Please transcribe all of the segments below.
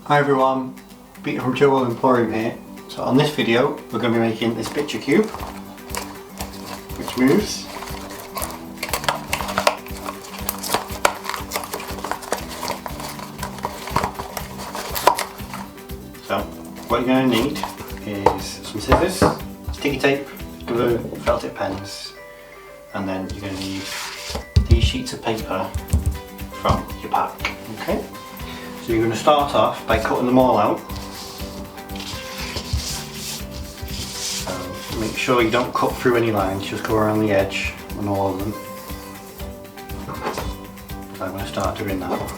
Hi everyone, Peter from Joe World Emporium here. So on this video we're going to be making this picture cube which moves. So what you're going to need is some scissors, sticky tape, glue, felt tip pens, and then you're going to need these sheets of paper from your pack. Okay? So you're going to start off by cutting them all out. So make sure you don't cut through any lines, just go around the edge on all of them. So I'm going to start doing that.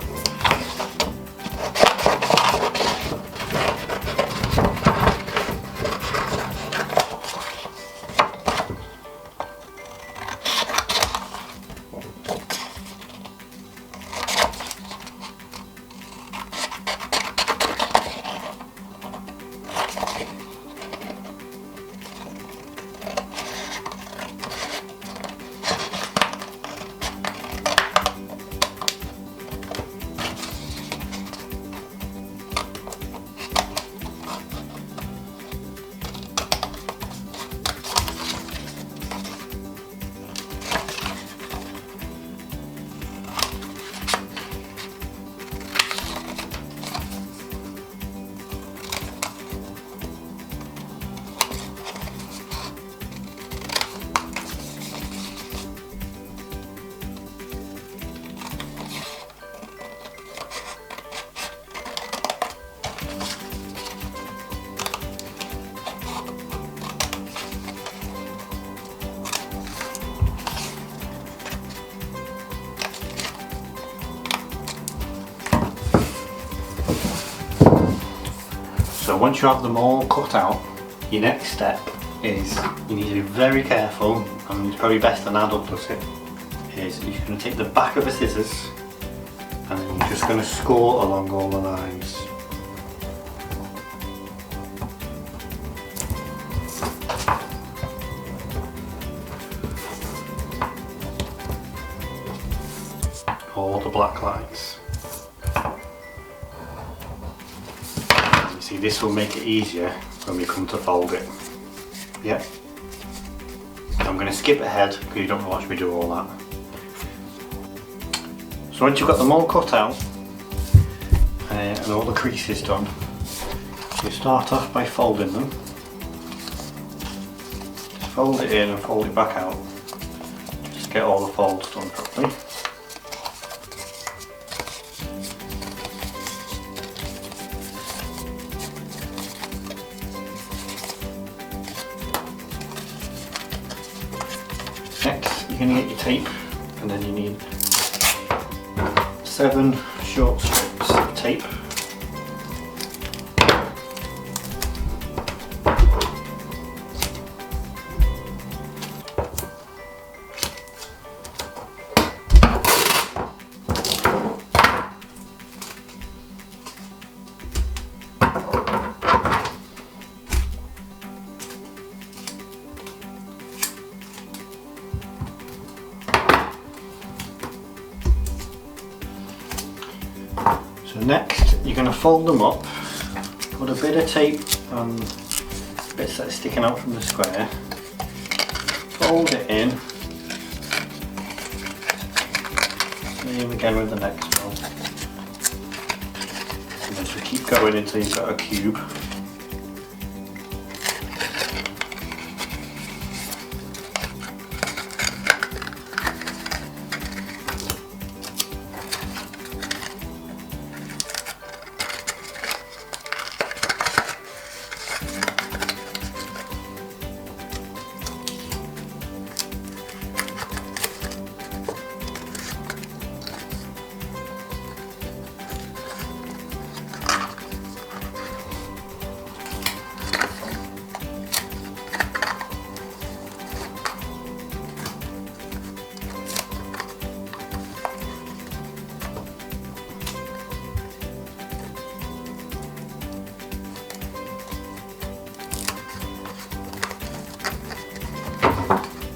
So once you have them all cut out, your next step is you need to be very careful, and it's probably best an adult does it, is you're going to take the back of the scissors and then you're just going to score along all the lines. All the black lines. See, this will make it easier when we come to fold it. Yeah. I'm going to skip ahead because you don't watch me do all that. So once you've got them all cut out and all the creases done, you start off by folding them. Just fold it in and fold it back out. Just get all the folds done properly. Next, you're going to get your tape, and then you need 7 short strips of tape. So next you're going to fold them up, put a bit of tape on bits that are sticking out from the square, fold it in, same again with the next one, and just keep going until you've got a cube.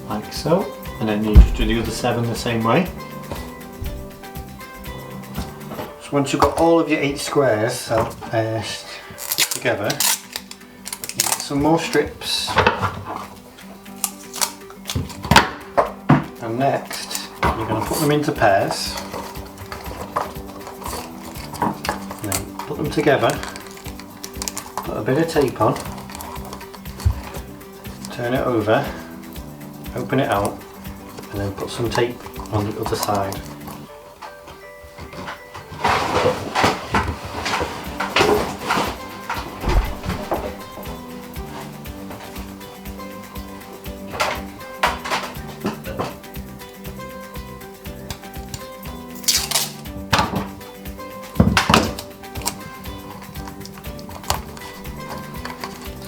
Like so, and then you just do the other 7 the same way. So once you've got all of your 8 squares put together, you get some more strips, and next you're going to put them into pairs, and then put them together, put a bit of tape on, turn it over, open it out, and then put some tape on the other side.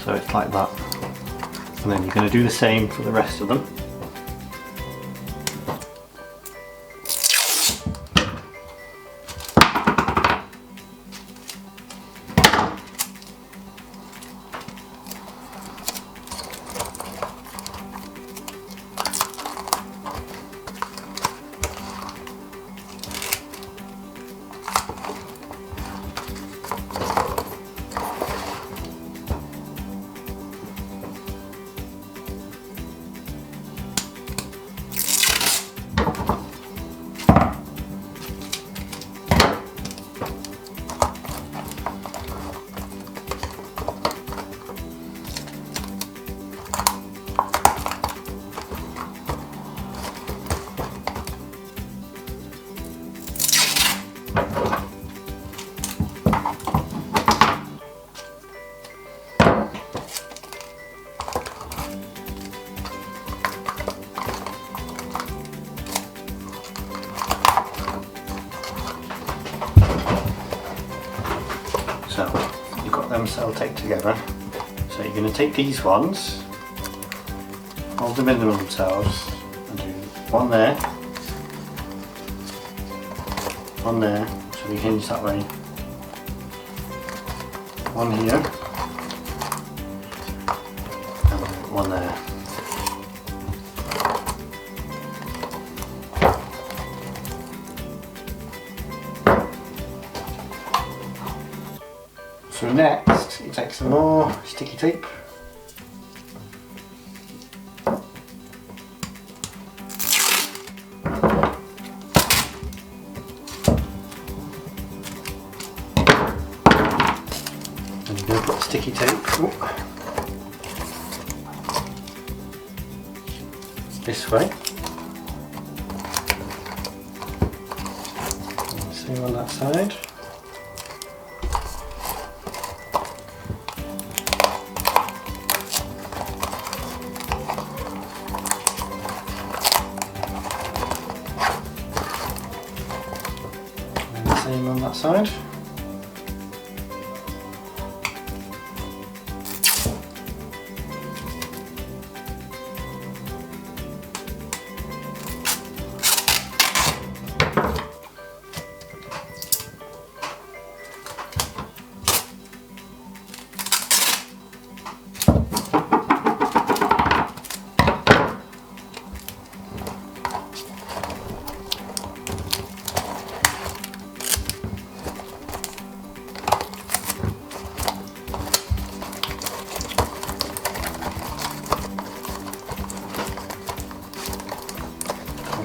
So it's like that, and then you're going to do the same for the rest of them. So you've got them sellotape together. So you're going to take these ones, hold them in themselves, and do one there, so they hinge that way, one here, and one there. So next, you take some more sticky tape. And you're going to put sticky tape this way. And same on that side. Same on that side.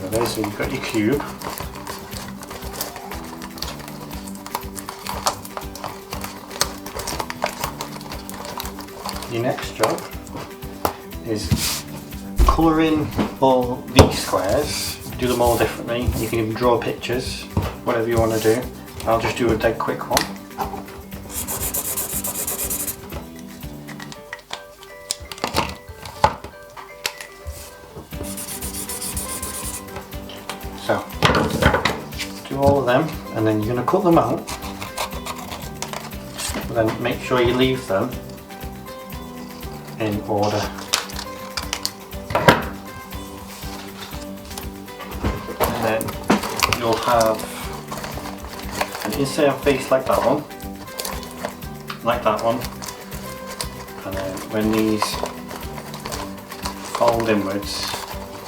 There, so you've got your cube. Your next job is colouring all these squares. Do them all differently. You can even draw pictures, whatever you want to do. I'll just do a dead quick one. So, do all of them, and then you're going to cut them out, but then make sure you leave them in order. And then you'll have an inside face like that one, and then when these fold inwards,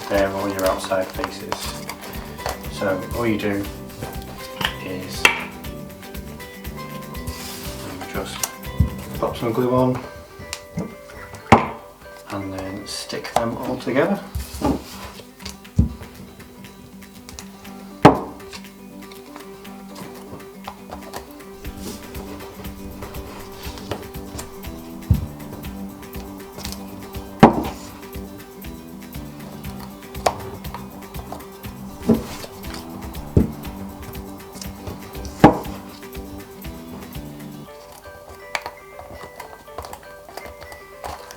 they're all your outside faces. So all you do is just pop some glue on and then stick them all together.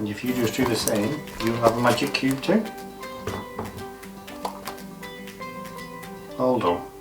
And if you just do the same, you'll have a magic cube too. All done.